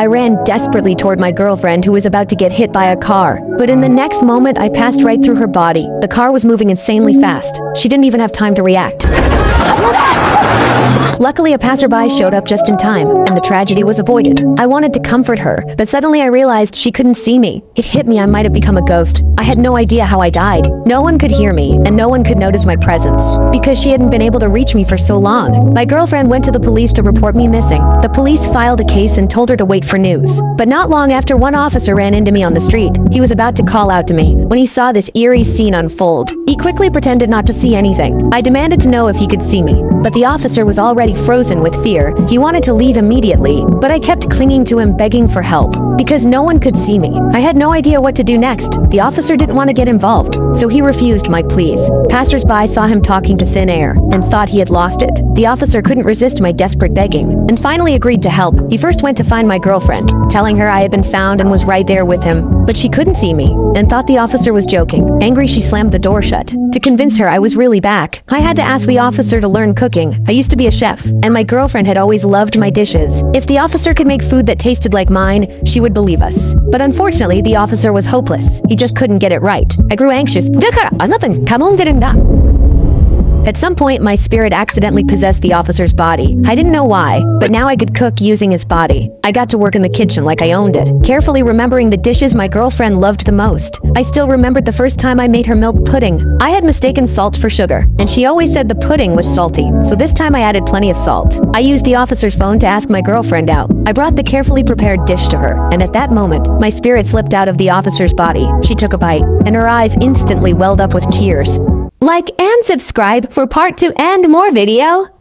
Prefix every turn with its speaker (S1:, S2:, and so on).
S1: I ran desperately toward my girlfriend who was about to get hit by a car. But in the next moment, I passed right through her body. The car was moving insanely fast. She didn't even have time to react. Luckily, a passerby showed up just in time, and the tragedy was avoided. I wanted to comfort her, but suddenly I realized she couldn't see me. It hit me I might have become a ghost. I had no idea how I died. No one could hear me, and no one could notice my presence, because she hadn't been able to reach me for so long. My girlfriend went to the police to report me missing. The police filed a case and told her to wait for news. But not long after, one officer ran into me on the street. He was about to call out to me when he saw this eerie scene unfold. He quickly pretended not to see anything. I demanded to know if he could see me, but the officer was already frozen with fear. He wanted to leave immediately, but I kept clinging to him, begging for help, because no one could see me. I had no idea what to do next. The officer didn't want to get involved, so he refused my pleas. Passers-by saw him talking to thin air and thought he had lost it. The officer couldn't resist my desperate begging and finally agreed to help. He first went to find my girlfriend, telling her I had been found and was right there with him, but she couldn't see me and thought the officer was joking. Angry, she slammed the door shut. To convince her I was really back, I had to ask the officer to learn cooking. I used to be a chef, and my girlfriend had always loved my dishes. If the officer could make food that tasted like mine, she would believe us. But unfortunately, the officer was hopeless. He just couldn't get it right. I grew anxious. At some point, my spirit accidentally possessed the officer's body. I didn't know why, but now I could cook using his body. I got to work in the kitchen like I owned it, carefully remembering the dishes my girlfriend loved the most. I still remembered the first time I made her milk pudding. I had mistaken salt for sugar, and she always said the pudding was salty, so this time I added plenty of salt. I used the officer's phone to ask my girlfriend out. I brought the carefully prepared dish to her, and at that moment, my spirit slipped out of the officer's body. She took a bite, and her eyes instantly welled up with tears.
S2: Like and subscribe for part 2 and more video.